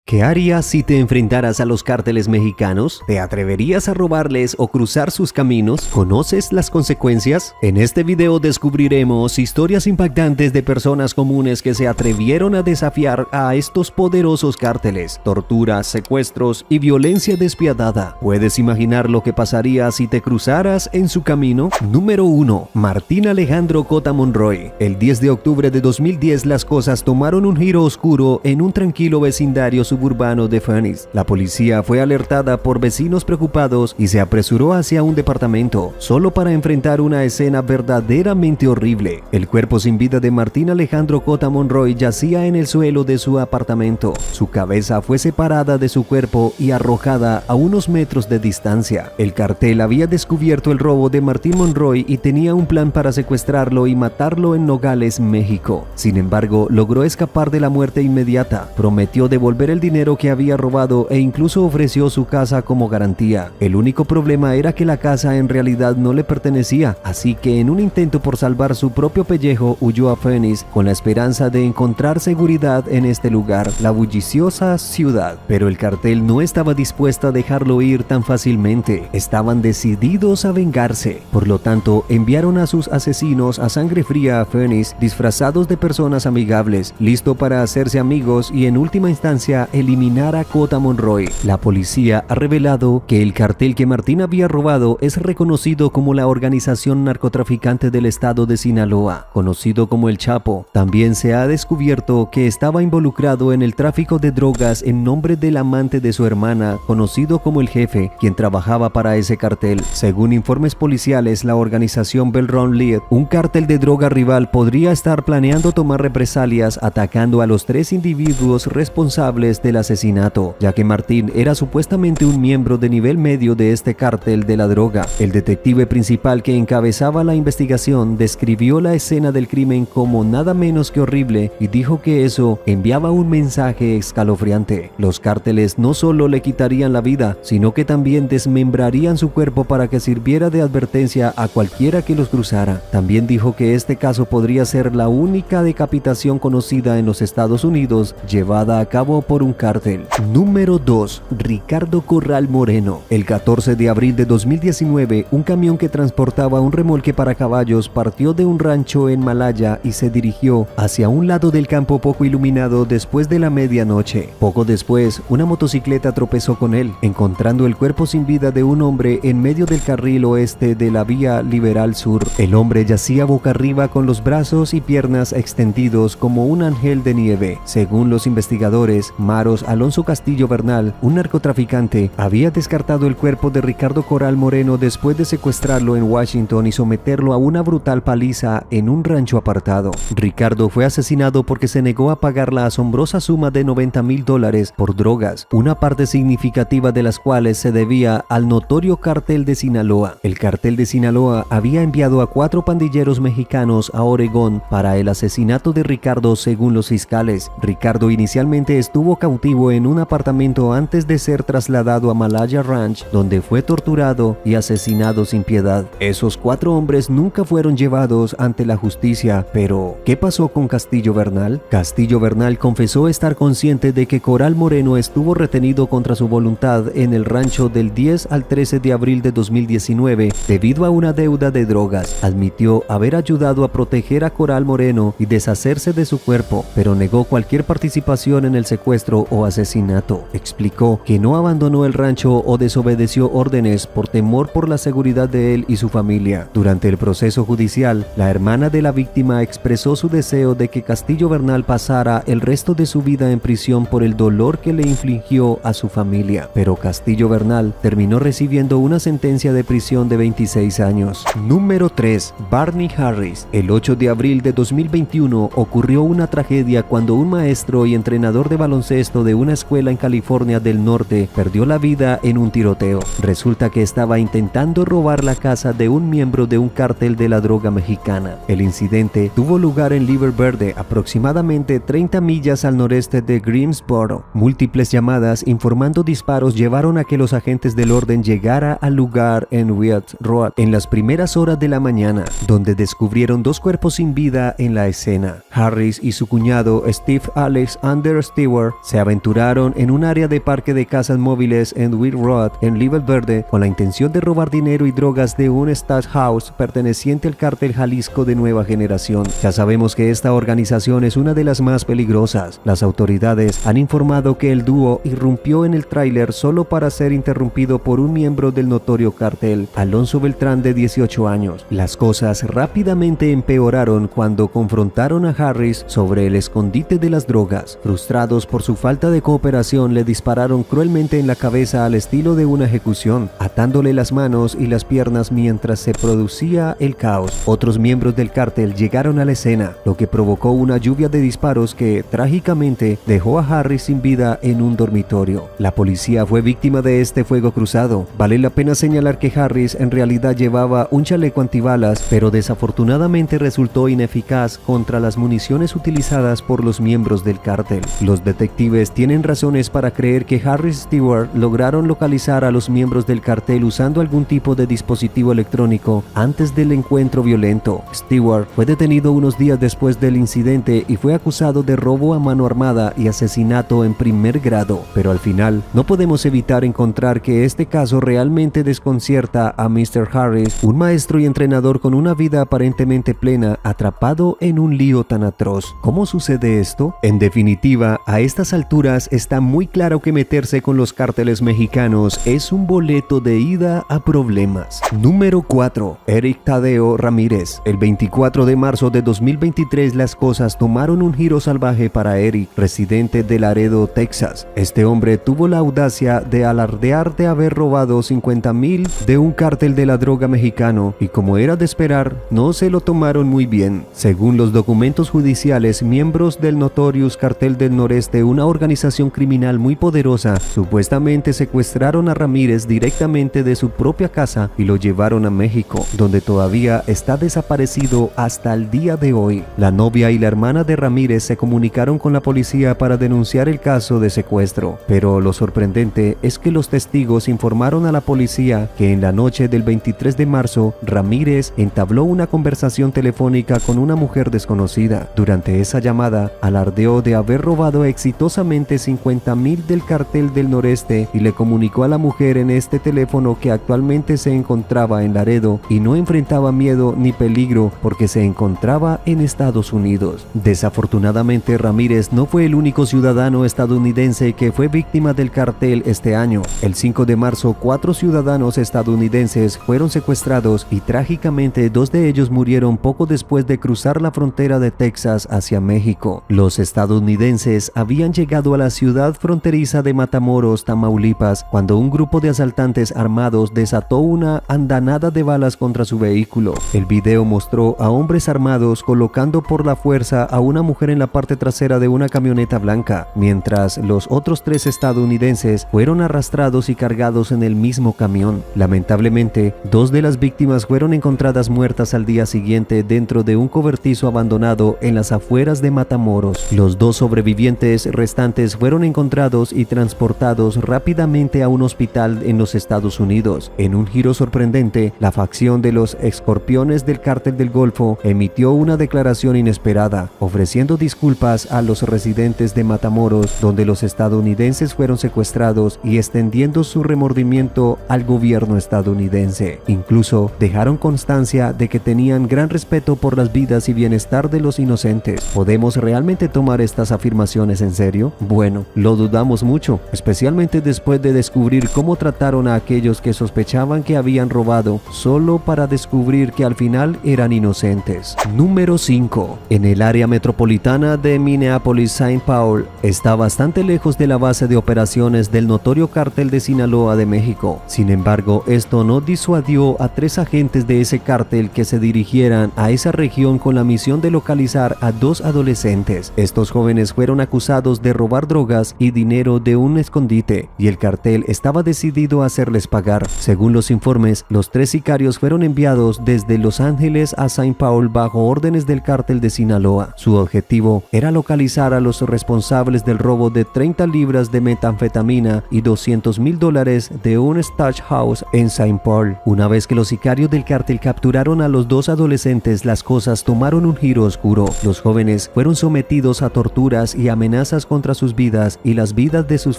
¿Qué harías si te enfrentaras a los cárteles mexicanos? ¿Te atreverías a robarles o cruzar sus caminos? ¿Conoces las consecuencias? En este video descubriremos historias impactantes de personas comunes que se atrevieron a desafiar a estos poderosos cárteles, torturas, secuestros y violencia despiadada. ¿Puedes imaginar lo que pasaría si te cruzaras en su camino? Número 1. Martín Alejandro Cota Monroy. El 10 de octubre de 2010 las cosas tomaron un giro oscuro en un tranquilo vecindario suburbano de Phoenix. La policía fue alertada por vecinos preocupados y se apresuró hacia un departamento, solo para enfrentar una escena verdaderamente horrible. El cuerpo sin vida de Martín Alejandro Cota Monroy yacía en el suelo de su apartamento. Su cabeza fue separada de su cuerpo y arrojada a unos metros de distancia. El cartel había descubierto el robo de Martín Monroy y tenía un plan para secuestrarlo y matarlo en Nogales, México. Sin embargo, logró escapar de la muerte inmediata. Prometió devolver el dinero que había robado e incluso ofreció su casa como garantía. El único problema era que la casa en realidad no le pertenecía, así que en un intento por salvar su propio pellejo huyó a Phoenix con la esperanza de encontrar seguridad en este lugar, la bulliciosa ciudad. Pero el cartel no estaba dispuesto a dejarlo ir tan fácilmente. Estaban decididos a vengarse. Por lo tanto, enviaron a sus asesinos a sangre fría a Phoenix disfrazados de personas amigables, listo para hacerse amigos y en última instancia eliminar a Cota Monroy. La policía ha revelado que el cartel que Martín había robado es reconocido como la organización narcotraficante del estado de Sinaloa, conocido como El Chapo. También se ha descubierto que estaba involucrado en el tráfico de drogas en nombre del amante de su hermana, conocido como El Jefe, quien trabajaba para ese cartel. Según informes policiales, la organización Belron Lead, un cartel de droga rival, podría estar planeando tomar represalias atacando a los 3 individuos responsables del asesinato, ya que Martín era supuestamente un miembro de nivel medio de este cártel de la droga. El detective principal que encabezaba la investigación describió la escena del crimen como nada menos que horrible y dijo que eso enviaba un mensaje escalofriante. Los cárteles no solo le quitarían la vida, sino que también desmembrarían su cuerpo para que sirviera de advertencia a cualquiera que los cruzara. También dijo que este caso podría ser la única decapitación conocida en los Estados Unidos llevada a cabo por un cártel. Número 2. Ricardo Corral Moreno. El 14 de abril de 2019, un camión que transportaba un remolque para caballos partió de un rancho en Malaya y se dirigió hacia un lado del campo poco iluminado después de la medianoche. Poco después, una motocicleta tropezó con él, encontrando el cuerpo sin vida de un hombre en medio del carril oeste de la vía Liberal Sur. El hombre yacía boca arriba con los brazos y piernas extendidos como un ángel de nieve. Según los investigadores, Maros Alonso Castillo Bernal, un narcotraficante, había descartado el cuerpo de Ricardo Corral Moreno después de secuestrarlo en Washington y someterlo a una brutal paliza en un rancho apartado. Ricardo fue asesinado porque se negó a pagar la asombrosa suma de $90,000 por drogas, una parte significativa de las cuales se debía al notorio cartel de Sinaloa. El cartel de Sinaloa había enviado a 4 pandilleros mexicanos a Oregón para el asesinato de Ricardo, según los fiscales. Ricardo inicialmente estuvo cautivo en un apartamento antes de ser trasladado a Malaya Ranch, donde fue torturado y asesinado sin piedad. Esos 4 hombres nunca fueron llevados ante la justicia, pero ¿qué pasó con Castillo Bernal? Castillo Bernal confesó estar consciente de que Corral Moreno estuvo retenido contra su voluntad en el rancho del 10 al 13 de abril de 2019 debido a una deuda de drogas. Admitió haber ayudado a proteger a Corral Moreno y deshacerse de su cuerpo, pero negó cualquier participación en el secuestro o asesinato. Explicó que no abandonó el rancho o desobedeció órdenes por temor por la seguridad de él y su familia. Durante el proceso judicial, la hermana de la víctima expresó su deseo de que Castillo Bernal pasara el resto de su vida en prisión por el dolor que le infligió a su familia, pero Castillo Bernal terminó recibiendo una sentencia de prisión de 26 años. Número 3. Barney Harris. El 8 de abril de 2021 ocurrió una tragedia cuando un maestro y entrenador de baloncesto de una escuela en California del Norte perdió la vida en un tiroteo. Resulta que estaba intentando robar la casa de un miembro de un cártel de la droga mexicana. El incidente tuvo lugar en River Verde, aproximadamente 30 millas al noreste de Greensboro. Múltiples llamadas informando disparos llevaron a que los agentes del orden llegara al lugar en Wyatt Road en las primeras horas de la mañana, donde descubrieron 2 cuerpos sin vida en la escena. Harris y su cuñado Steve Alex Ander Stewart se Se aventuraron en un área de parque de casas móviles en Wheat Road, en Lluvia Verde, con la intención de robar dinero y drogas de un stash house perteneciente al cártel Jalisco de Nueva Generación. Ya sabemos que esta organización es una de las más peligrosas. Las autoridades han informado que el dúo irrumpió en el tráiler solo para ser interrumpido por un miembro del notorio cartel, Alonso Beltrán, de 18 años. Las cosas rápidamente empeoraron cuando confrontaron a Harris sobre el escondite de las drogas. Frustrados por su falta de cooperación, le dispararon cruelmente en la cabeza al estilo de una ejecución, atándole las manos y las piernas mientras se producía el caos. Otros miembros del cártel llegaron a la escena, lo que provocó una lluvia de disparos que, trágicamente, dejó a Harris sin vida en un dormitorio. La policía fue víctima de este fuego cruzado. Vale la pena señalar que Harris en realidad llevaba un chaleco antibalas, pero desafortunadamente resultó ineficaz contra las municiones utilizadas por los miembros del cártel. Los detectives tienen razones para creer que Harris y Stewart lograron localizar a los miembros del cartel usando algún tipo de dispositivo electrónico antes del encuentro violento. Stewart fue detenido unos días después del incidente y fue acusado de robo a mano armada y asesinato en primer grado, pero al final no podemos evitar encontrar que este caso realmente desconcierta a Mr. Harris, un maestro y entrenador con una vida aparentemente plena, atrapado en un lío tan atroz. ¿Cómo sucede esto? En definitiva, a estas alturas está muy claro que meterse con los cárteles mexicanos es un boleto de ida a problemas. Número 4. Eric Tadeo Ramírez. El 24 de marzo de 2023 las cosas tomaron un giro salvaje para Eric, residente de Laredo, Texas. Este hombre tuvo la audacia de alardear de haber robado 50,000 de un cártel de la droga mexicano y, como era de esperar, no se lo tomaron muy bien. Según los documentos judiciales, miembros del Notorious Cartel del Noreste, una organización criminal muy poderosa, supuestamente secuestraron a Ramírez directamente de su propia casa y lo llevaron a México, donde todavía está desaparecido hasta el día de hoy. La novia y la hermana de Ramírez se comunicaron con la policía para denunciar el caso de secuestro, pero lo sorprendente es que los testigos informaron a la policía que en la noche del 23 de marzo, Ramírez entabló una conversación telefónica con una mujer desconocida. Durante esa llamada, alardeó de haber robado exitosamente 50,000 del cartel del noreste y le comunicó a la mujer en este teléfono que actualmente se encontraba en Laredo y no enfrentaba miedo ni peligro porque se encontraba en Estados Unidos. Desafortunadamente, Ramírez no fue el único ciudadano estadounidense que fue víctima del cartel este año. El 5 de marzo, 4 ciudadanos estadounidenses fueron secuestrados y trágicamente 2 de ellos murieron poco después de cruzar la frontera de Texas hacia México. Los estadounidenses habían llegado a la ciudad fronteriza de Matamoros, Tamaulipas, cuando un grupo de asaltantes armados desató una andanada de balas contra su vehículo. El video mostró a hombres armados colocando por la fuerza a una mujer en la parte trasera de una camioneta blanca, mientras los otros 3 estadounidenses fueron arrastrados y cargados en el mismo camión. Lamentablemente, 2 de las víctimas fueron encontradas muertas al día siguiente dentro de un cobertizo abandonado en las afueras de Matamoros. Los 2 sobrevivientes restantes fueron encontrados y transportados rápidamente a un hospital en los Estados Unidos. En un giro sorprendente, la facción de los escorpiones del Cártel del Golfo emitió una declaración inesperada, ofreciendo disculpas a los residentes de Matamoros, donde los estadounidenses fueron secuestrados, y extendiendo su remordimiento al gobierno estadounidense. Incluso dejaron constancia de que tenían gran respeto por las vidas y bienestar de los inocentes. ¿Podemos realmente tomar estas afirmaciones en serio? Bueno, lo dudamos mucho, especialmente después de descubrir cómo trataron a aquellos que sospechaban que habían robado, solo para descubrir que al final eran inocentes. Número 5. En el área metropolitana de Minneapolis-Saint Paul, está bastante lejos de la base de operaciones del notorio cártel de Sinaloa de México. Sin embargo, esto no disuadió a 3 agentes de ese cártel que se dirigieran a esa región con la misión de localizar a 2 adolescentes. Estos jóvenes fueron acusados de robar drogas y dinero de un escondite, y el cartel estaba decidido a hacerles pagar. Según los informes, los 3 sicarios fueron enviados desde Los Ángeles a Saint Paul bajo órdenes del cártel de Sinaloa. Su objetivo era localizar a los responsables del robo de 30 libras de metanfetamina y $200,000 de un stash house en Saint Paul. Una vez que los sicarios del cártel capturaron a los 2 adolescentes, las cosas tomaron un giro oscuro. Los jóvenes fueron sometidos a torturas y amenazas contra contra sus vidas y las vidas de sus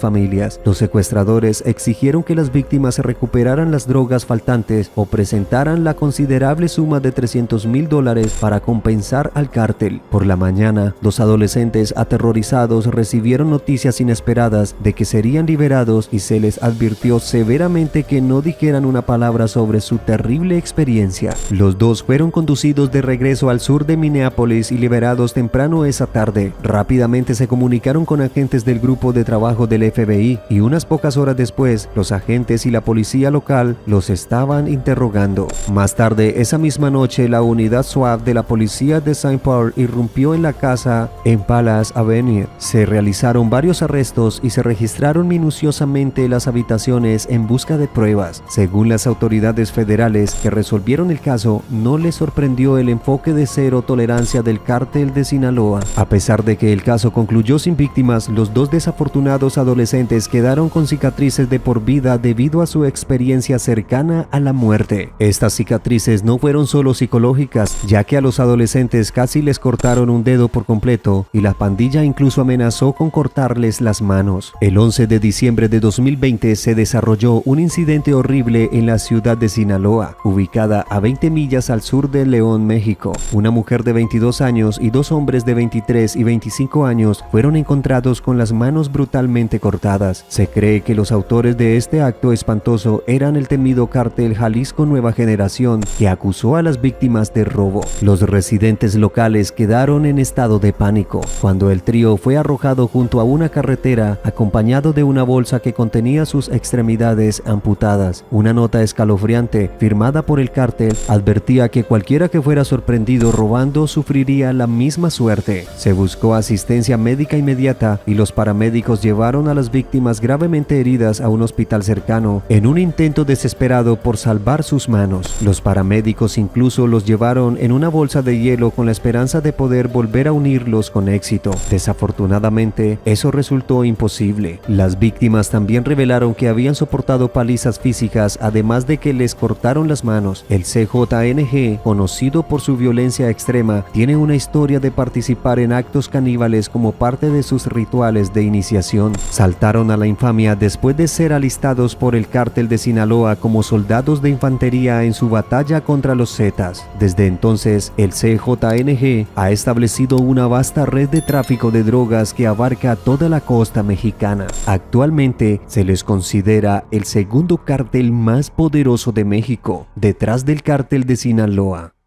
familias. Los secuestradores exigieron que las víctimas recuperaran las drogas faltantes o presentaran la considerable suma de $300,000 para compensar al cártel. Por la mañana, los adolescentes aterrorizados recibieron noticias inesperadas de que serían liberados y se les advirtió severamente que no dijeran una palabra sobre su terrible experiencia. Los dos fueron conducidos de regreso al sur de Minneapolis y liberados temprano esa tarde. Rápidamente se comunicaron con agentes del grupo de trabajo del FBI y unas pocas horas después, los agentes y la policía local los estaban interrogando. Más tarde, esa misma noche, la unidad SWAT de la policía de St. Paul irrumpió en la casa en Palace Avenue. Se realizaron varios arrestos y se registraron minuciosamente las habitaciones en busca de pruebas. Según las autoridades federales que resolvieron el caso, no les sorprendió el enfoque de cero tolerancia del cártel de Sinaloa. A pesar de que el caso concluyó sin víctimas, los dos desafortunados adolescentes quedaron con cicatrices de por vida debido a su experiencia cercana a la muerte. Estas cicatrices no fueron solo psicológicas, ya que a los adolescentes casi les cortaron un dedo por completo y la pandilla incluso amenazó con cortarles las manos. El 11 de diciembre de 2020 se desarrolló un incidente horrible en la ciudad de Sinaloa, ubicada a 20 millas al sur de León, México. Una mujer de 22 años y dos hombres de 23 y 25 años fueron encontrados con las manos brutalmente cortadas. Se cree que los autores de este acto espantoso eran el temido cártel Jalisco Nueva Generación, que acusó a las víctimas de robo. Los residentes locales quedaron en estado de pánico cuando el trío fue arrojado junto a una carretera acompañado de una bolsa que contenía sus extremidades amputadas. Una nota escalofriante firmada por el cártel advertía que cualquiera que fuera sorprendido robando sufriría la misma suerte. Se buscó asistencia médica inmediata y los paramédicos llevaron a las víctimas gravemente heridas a un hospital cercano en un intento desesperado por salvar sus manos. Los paramédicos incluso los llevaron en una bolsa de hielo con la esperanza de poder volver a unirlos con éxito. Desafortunadamente, eso resultó imposible. Las víctimas también revelaron que habían soportado palizas físicas, además de que les cortaron las manos. El CJNG, conocido por su violencia extrema, tiene una historia de participar en actos caníbales como parte de sus rituales de iniciación. Saltaron a la infamia después de ser alistados por el cártel de Sinaloa como soldados de infantería en su batalla contra los Zetas. Desde entonces, el CJNG ha establecido una vasta red de tráfico de drogas que abarca toda la costa mexicana. Actualmente se les considera el segundo cártel más poderoso de México, detrás del cártel de Sinaloa.